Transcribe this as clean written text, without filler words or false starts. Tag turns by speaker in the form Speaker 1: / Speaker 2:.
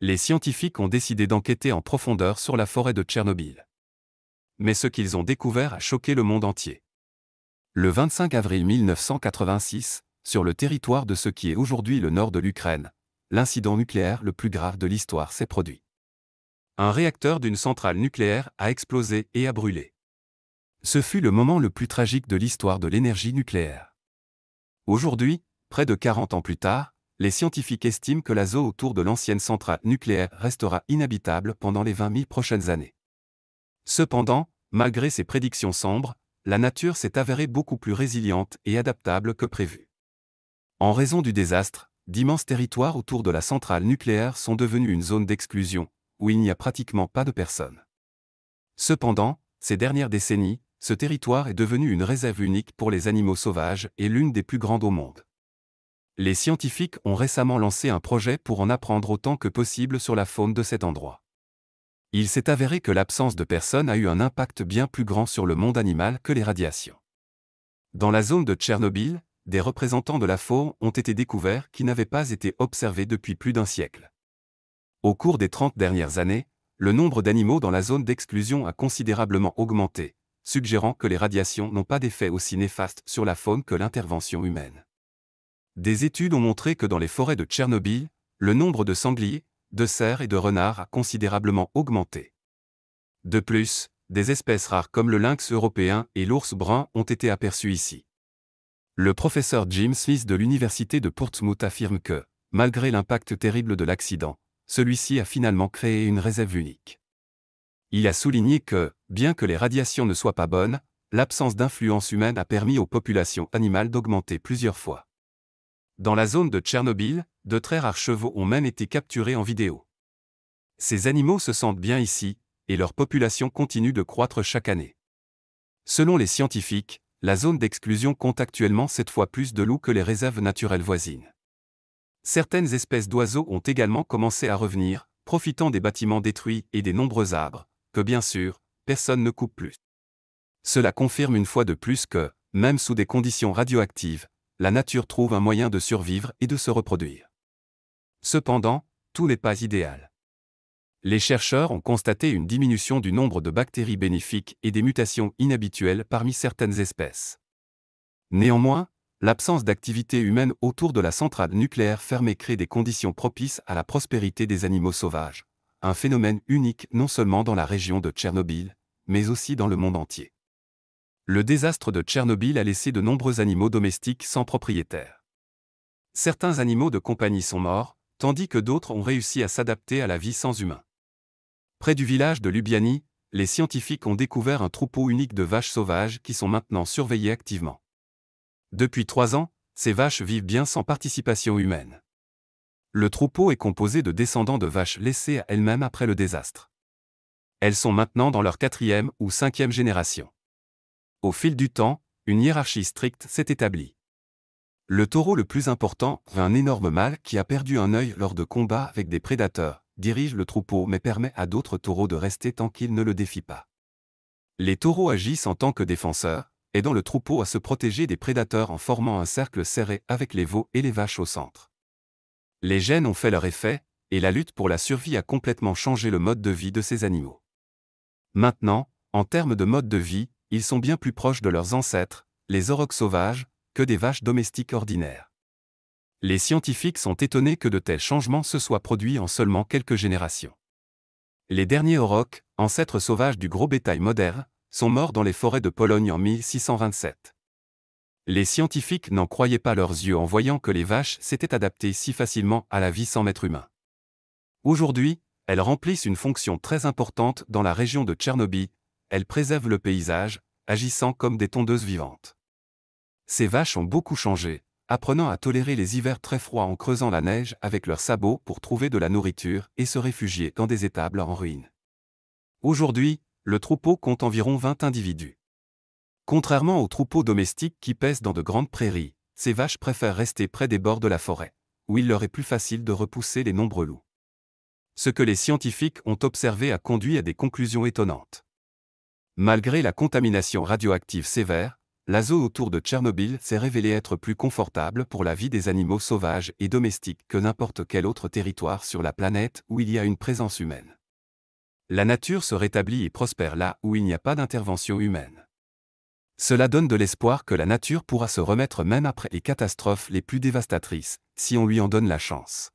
Speaker 1: Les scientifiques ont décidé d'enquêter en profondeur sur la forêt de Tchernobyl. Mais ce qu'ils ont découvert a choqué le monde entier. Le 25 avril 1986, sur le territoire de ce qui est aujourd'hui le nord de l'Ukraine, l'incident nucléaire le plus grave de l'histoire s'est produit. Un réacteur d'une centrale nucléaire a explosé et a brûlé. Ce fut le moment le plus tragique de l'histoire de l'énergie nucléaire. Aujourd'hui, près de 40 ans plus tard, les scientifiques estiment que la zone autour de l'ancienne centrale nucléaire restera inhabitable pendant les 20 000 prochaines années. Cependant, malgré ces prédictions sombres, la nature s'est avérée beaucoup plus résiliente et adaptable que prévu. En raison du désastre, d'immenses territoires autour de la centrale nucléaire sont devenus une zone d'exclusion, où il n'y a pratiquement pas de personnes. Cependant, ces dernières décennies, ce territoire est devenu une réserve unique pour les animaux sauvages et l'une des plus grandes au monde. Les scientifiques ont récemment lancé un projet pour en apprendre autant que possible sur la faune de cet endroit. Il s'est avéré que l'absence de personnes a eu un impact bien plus grand sur le monde animal que les radiations. Dans la zone de Tchernobyl, des représentants de la faune ont été découverts qui n'avaient pas été observés depuis plus d'un siècle. Au cours des 30 dernières années, le nombre d'animaux dans la zone d'exclusion a considérablement augmenté, suggérant que les radiations n'ont pas d'effet aussi néfaste sur la faune que l'intervention humaine. Des études ont montré que dans les forêts de Tchernobyl, le nombre de sangliers, de cerfs et de renards a considérablement augmenté. De plus, des espèces rares comme le lynx européen et l'ours brun ont été aperçus ici. Le professeur Jim Smith de l'université de Portsmouth affirme que, malgré l'impact terrible de l'accident, celui-ci a finalement créé une réserve unique. Il a souligné que, bien que les radiations ne soient pas bonnes, l'absence d'influence humaine a permis aux populations animales d'augmenter plusieurs fois. Dans la zone de Tchernobyl, de très rares chevaux ont même été capturés en vidéo. Ces animaux se sentent bien ici, et leur population continue de croître chaque année. Selon les scientifiques, la zone d'exclusion compte actuellement 7 fois plus de loups que les réserves naturelles voisines. Certaines espèces d'oiseaux ont également commencé à revenir, profitant des bâtiments détruits et des nombreux arbres, que bien sûr, personne ne coupe plus. Cela confirme une fois de plus que, même sous des conditions radioactives, la nature trouve un moyen de survivre et de se reproduire. Cependant, tout n'est pas idéal. Les chercheurs ont constaté une diminution du nombre de bactéries bénéfiques et des mutations inhabituelles parmi certaines espèces. Néanmoins, l'absence d'activité humaine autour de la centrale nucléaire fermée crée des conditions propices à la prospérité des animaux sauvages, un phénomène unique non seulement dans la région de Tchernobyl, mais aussi dans le monde entier. Le désastre de Tchernobyl a laissé de nombreux animaux domestiques sans propriétaire. Certains animaux de compagnie sont morts, tandis que d'autres ont réussi à s'adapter à la vie sans humains. Près du village de Lubiani, les scientifiques ont découvert un troupeau unique de vaches sauvages qui sont maintenant surveillées activement. Depuis 3 ans, ces vaches vivent bien sans participation humaine. Le troupeau est composé de descendants de vaches laissées à elles-mêmes après le désastre. Elles sont maintenant dans leur 4e ou 5e génération. Au fil du temps, une hiérarchie stricte s'est établie. Le taureau le plus important, un énorme mâle qui a perdu un œil lors de combats avec des prédateurs, dirige le troupeau mais permet à d'autres taureaux de rester tant qu'ils ne le défient pas. Les taureaux agissent en tant que défenseurs, aidant le troupeau à se protéger des prédateurs en formant un cercle serré avec les veaux et les vaches au centre. Les gènes ont fait leur effet, et la lutte pour la survie a complètement changé le mode de vie de ces animaux. Maintenant, en termes de mode de vie, ils sont bien plus proches de leurs ancêtres, les aurochs sauvages, que des vaches domestiques ordinaires. Les scientifiques sont étonnés que de tels changements se soient produits en seulement quelques générations. Les derniers aurochs, ancêtres sauvages du gros bétail moderne, sont morts dans les forêts de Pologne en 1627. Les scientifiques n'en croyaient pas leurs yeux en voyant que les vaches s'étaient adaptées si facilement à la vie sans maître humain. Aujourd'hui, elles remplissent une fonction très importante dans la région de Tchernobyl, elles préservent le paysage, agissant comme des tondeuses vivantes. Ces vaches ont beaucoup changé, apprenant à tolérer les hivers très froids en creusant la neige avec leurs sabots pour trouver de la nourriture et se réfugier dans des étables en ruine. Aujourd'hui, le troupeau compte environ 20 individus. Contrairement aux troupeaux domestiques qui paissent dans de grandes prairies, ces vaches préfèrent rester près des bords de la forêt, où il leur est plus facile de repousser les nombreux loups. Ce que les scientifiques ont observé a conduit à des conclusions étonnantes. Malgré la contamination radioactive sévère, la zone autour de Tchernobyl s'est révélée être plus confortable pour la vie des animaux sauvages et domestiques que n'importe quel autre territoire sur la planète où il y a une présence humaine. La nature se rétablit et prospère là où il n'y a pas d'intervention humaine. Cela donne de l'espoir que la nature pourra se remettre même après les catastrophes les plus dévastatrices, si on lui en donne la chance.